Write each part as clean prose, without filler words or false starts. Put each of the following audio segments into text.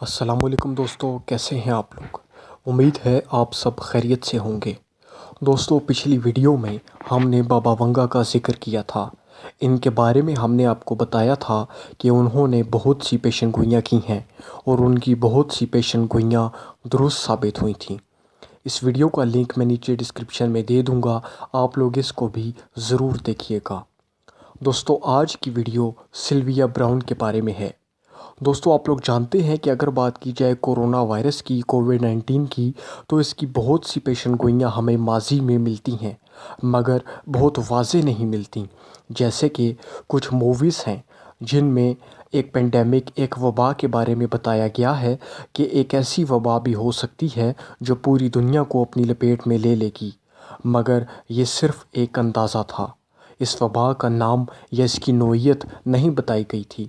السلام علیکم دوستو، کیسے ہیں آپ لوگ؟ امید ہے آپ سب خیریت سے ہوں گے۔ دوستو، پچھلی ویڈیو میں ہم نے بابا ونگا کا ذکر کیا تھا۔ ان کے بارے میں ہم نے آپ کو بتایا تھا کہ انہوں نے بہت سی پیشن گوئیاں کی ہیں اور ان کی بہت سی پیشن گوئیاں درست ثابت ہوئی تھیں۔ اس ویڈیو کا لنک میں نیچے ڈسکرپشن میں دے دوں گا، آپ لوگ اس کو بھی ضرور دیکھیے گا۔ دوستو، آج کی ویڈیو سلویا براؤن کے بارے میں ہے۔ دوستو، آپ لوگ جانتے ہیں کہ اگر بات کی جائے کورونا وائرس کی، کووڈ-19 کی، تو اس کی بہت سی پیشن گوئیاں ہمیں ماضی میں ملتی ہیں مگر بہت واضح نہیں ملتی۔ جیسے کہ کچھ موویز ہیں جن میں ایک پینڈیمک، ایک وبا کے بارے میں بتایا گیا ہے کہ ایک ایسی وبا بھی ہو سکتی ہے جو پوری دنیا کو اپنی لپیٹ میں لے گی، مگر یہ صرف ایک اندازہ تھا۔ اس وبا کا نام یا اس کی نوعیت نہیں بتائی گئی تھی۔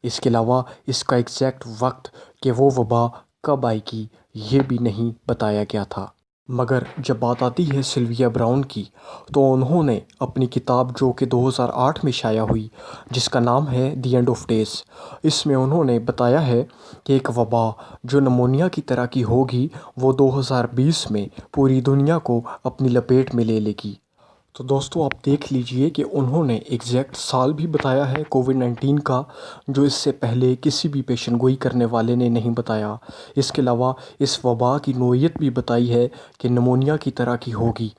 اس کے علاوہ اس کا ایگزیکٹ وقت کہ وہ وبا کب آئے گی یہ بھی نہیں بتایا گیا تھا۔ مگر جب بات آتی ہے سلویا براؤن کی، تو انہوں نے اپنی کتاب جو کہ 2008 میں شائع ہوئی، جس کا نام ہے دی اینڈ آف ڈیز، اس میں انہوں نے بتایا ہے کہ ایک وبا جو نمونیا کی طرح کی ہوگی وہ 2020 میں پوری دنیا کو اپنی لپیٹ میں لے گی۔ تو دوستو، آپ دیکھ لیجئے کہ انہوں نے ایگزیکٹ سال بھی بتایا ہے کووڈ-19 کا، جو اس سے پہلے کسی بھی پیشن گوئی کرنے والے نے نہیں بتایا۔ اس کے علاوہ اس وبا کی نوعیت بھی بتائی ہے کہ نمونیا کی طرح کی ہوگی،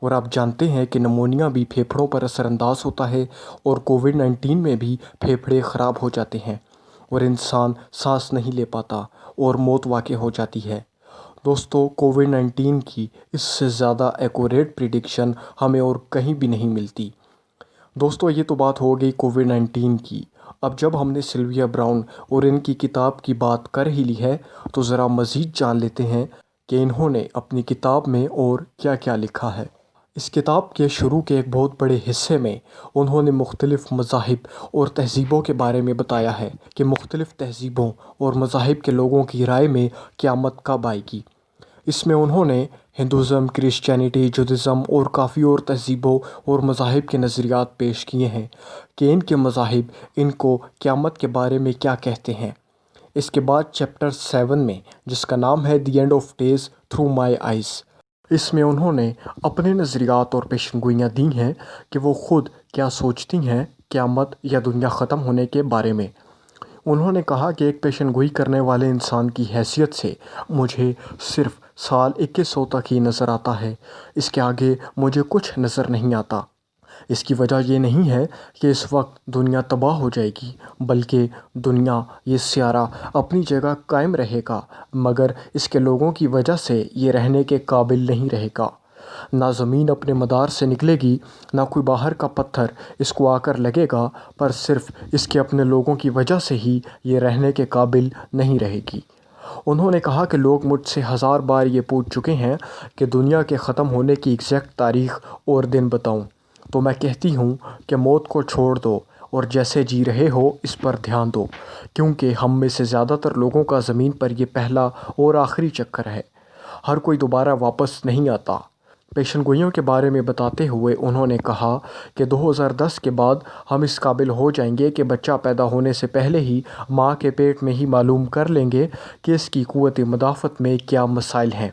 اور آپ جانتے ہیں کہ نمونیا بھی پھیپھڑوں پر اثر انداز ہوتا ہے اور کووڈ-19 میں بھی پھیپھڑے خراب ہو جاتے ہیں اور انسان سانس نہیں لے پاتا اور موت واقع ہو جاتی ہے۔ دوستو، کووڈ-19 کی اس سے زیادہ ایکوریٹ پریڈکشن ہمیں اور کہیں بھی نہیں ملتی۔ دوستو، یہ تو بات ہو گئی کووڈ-19 کی۔ اب جب ہم نے سلویا براؤن اور ان کی کتاب کی بات کر ہی لی ہے تو ذرا مزید جان لیتے ہیں کہ انہوں نے اپنی کتاب میں اور کیا کیا لکھا ہے۔ اس کتاب کے شروع کے ایک بہت بڑے حصے میں انہوں نے مختلف مذاہب اور تہذیبوں کے بارے میں بتایا ہے کہ مختلف تہذیبوں اور مذاہب کے لوگوں کی رائے میں قیامت کب آئے گی۔ اس میں انہوں نے ہندوازم، کرسچینٹی، جودھزم اور کافی اور تہذیبوں اور مذاہب کے نظریات پیش کیے ہیں کہ ان کے مذاہب ان کو قیامت کے بارے میں کیا کہتے ہیں۔ اس کے بعد چیپٹر 7 میں، جس کا نام ہے the end of days through my eyes, اس میں انہوں نے اپنے نظریات اور پیشن گوئیاں دی ہیں کہ وہ خود کیا سوچتی ہیں قیامت یا دنیا ختم ہونے کے بارے میں۔ انہوں نے کہا کہ ایک پیشن گوئی کرنے والے انسان کی حیثیت سے مجھے صرف سال 2100 تک ہی نظر آتا ہے، اس کے آگے مجھے کچھ نظر نہیں آتا۔ اس کی وجہ یہ نہیں ہے کہ اس وقت دنیا تباہ ہو جائے گی، بلکہ دنیا، یہ سیارہ اپنی جگہ قائم رہے گا، مگر اس کے لوگوں کی وجہ سے یہ رہنے کے قابل نہیں رہے گا۔ نہ زمین اپنے مدار سے نکلے گی، نہ کوئی باہر کا پتھر اس کو آ کر لگے گا، پر صرف اس کے اپنے لوگوں کی وجہ سے ہی یہ رہنے کے قابل نہیں رہے گی۔ انہوں نے کہا کہ لوگ مجھ سے 1000 بار یہ پوچھ چکے ہیں کہ دنیا کے ختم ہونے کی ایگزیکٹ تاریخ اور دن بتاؤں، تو میں کہتی ہوں کہ موت کو چھوڑ دو اور جیسے جی رہے ہو اس پر دھیان دو، کیونکہ ہم میں سے زیادہ تر لوگوں کا زمین پر یہ پہلا اور آخری چکر ہے۔ ہر کوئی دوبارہ واپس نہیں آتا۔ پیشن گوئیوں کے بارے میں بتاتے ہوئے انہوں نے کہا کہ 2010 کے بعد ہم اس قابل ہو جائیں گے کہ بچہ پیدا ہونے سے پہلے ہی ماں کے پیٹ میں ہی معلوم کر لیں گے کہ اس کی قوت مدافعت میں کیا مسائل ہیں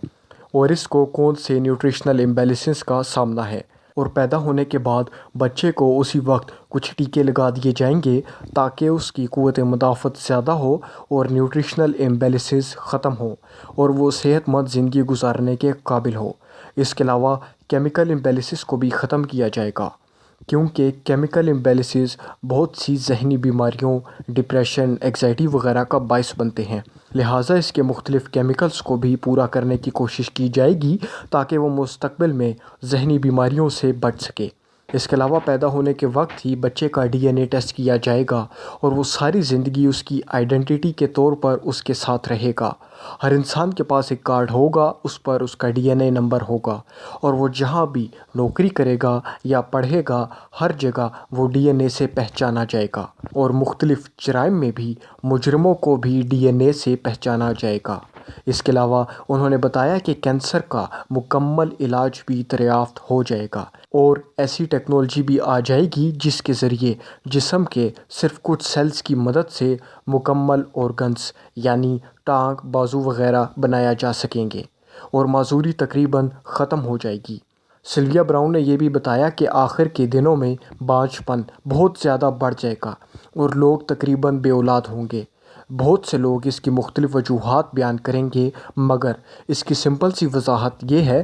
اور اس کو کون سے نیوٹریشنل امبیلنسز کا سامنا ہے، اور پیدا ہونے کے بعد بچے کو اسی وقت کچھ ٹیکے لگا دیے جائیں گے تاکہ اس کی قوت مدافعت زیادہ ہو اور نیوٹریشنل امبیلنسز ختم ہوں اور وہ صحت مند زندگی گزارنے کے قابل ہو۔ اس کے علاوہ کیمیکل امبیلنسز کو بھی ختم کیا جائے گا، کیونکہ کیمیکل امبیلنسز بہت سی ذہنی بیماریوں، ڈپریشن، انگزائٹی وغیرہ کا باعث بنتے ہیں، لہٰذا اس کے مختلف کیمیکلز کو بھی پورا کرنے کی کوشش کی جائے گی تاکہ وہ مستقبل میں ذہنی بیماریوں سے بچ سکے۔ اس کے علاوہ پیدا ہونے کے وقت ہی بچے کا ڈی این اے ٹیسٹ کیا جائے گا اور وہ ساری زندگی اس کی آئیڈینٹی کے طور پر اس کے ساتھ رہے گا۔ ہر انسان کے پاس ایک کارڈ ہوگا، اس پر اس کا ڈی این اے نمبر ہوگا، اور وہ جہاں بھی نوکری کرے گا یا پڑھے گا ہر جگہ وہ ڈی این اے سے پہچانا جائے گا، اور مختلف جرائم میں بھی مجرموں کو بھی ڈی این اے سے پہچانا جائے گا۔ اس کے علاوہ انہوں نے بتایا کہ کینسر کا مکمل علاج بھی دریافت ہو جائے گا اور ایسی ٹیکنالوجی بھی آ جائے گی جس کے ذریعے جسم کے صرف کچھ سیلز کی مدد سے مکمل آرگنز یعنی ٹانگ، بازو وغیرہ بنایا جا سکیں گے اور معذوری تقریباً ختم ہو جائے گی۔ سلویا براؤن نے یہ بھی بتایا کہ آخر کے دنوں میں بانجھ پن بہت زیادہ بڑھ جائے گا اور لوگ تقریباً بے اولاد ہوں گے۔ بہت سے لوگ اس کی مختلف وجوہات بیان کریں گے، مگر اس کی سمپل سی وضاحت یہ ہے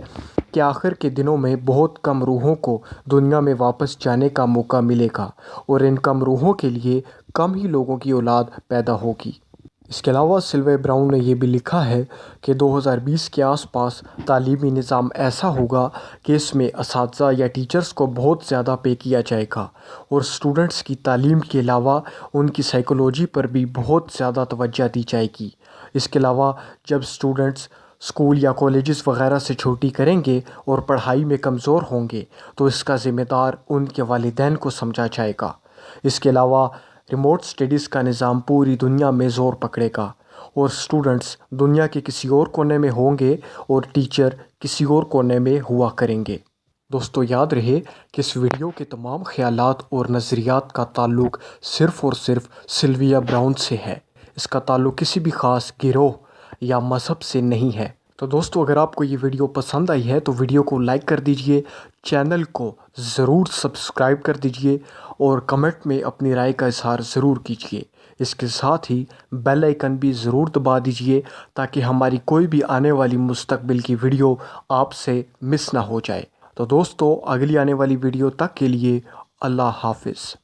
کہ آخر کے دنوں میں بہت کم روحوں کو دنیا میں واپس جانے کا موقع ملے گا اور ان کم روحوں کے لیے کم ہی لوگوں کی اولاد پیدا ہوگی۔ اس کے علاوہ سلویا براؤن نے یہ بھی لکھا ہے کہ 2020 کے آس پاس تعلیمی نظام ایسا ہوگا کہ اس میں اساتذہ یا ٹیچرز کو بہت زیادہ پے کیا جائے گا اور اسٹوڈنٹس کی تعلیم کے علاوہ ان کی سائیکولوجی پر بھی بہت زیادہ توجہ دی جائے گی۔ اس کے علاوہ جب اسٹوڈنٹس اسکول یا کالجز وغیرہ سے چھٹی کریں گے اور پڑھائی میں کمزور ہوں گے تو اس کا ذمہ دار ان کے والدین کو سمجھا جائے گا۔ اس کے علاوہ ریموٹ اسٹڈیز کا نظام پوری دنیا میں زور پکڑے گا اور اسٹوڈنٹس دنیا کے کسی اور کونے میں ہوں گے اور ٹیچر کسی اور کونے میں ہوا کریں گے۔ دوستو یاد رہے کہ اس ویڈیو کے تمام خیالات اور نظریات کا تعلق صرف اور صرف سلویا براؤن سے ہے۔ اس کا تعلق کسی بھی خاص گروہ یا مذہب سے نہیں ہے۔ تو دوستو اگر آپ کو یہ ویڈیو پسند آئی ہے تو ویڈیو کو لائک کر دیجئے، چینل کو ضرور سبسکرائب کر دیجئے اور کمنٹ میں اپنی رائے کا اظہار ضرور کیجئے۔ اس کے ساتھ ہی بیل آئیکن بھی ضرور دبا دیجئے تاکہ ہماری کوئی بھی آنے والی مستقبل کی ویڈیو آپ سے مس نہ ہو جائے۔ تو دوستو اگلی آنے والی ویڈیو تک کے لیے اللہ حافظ۔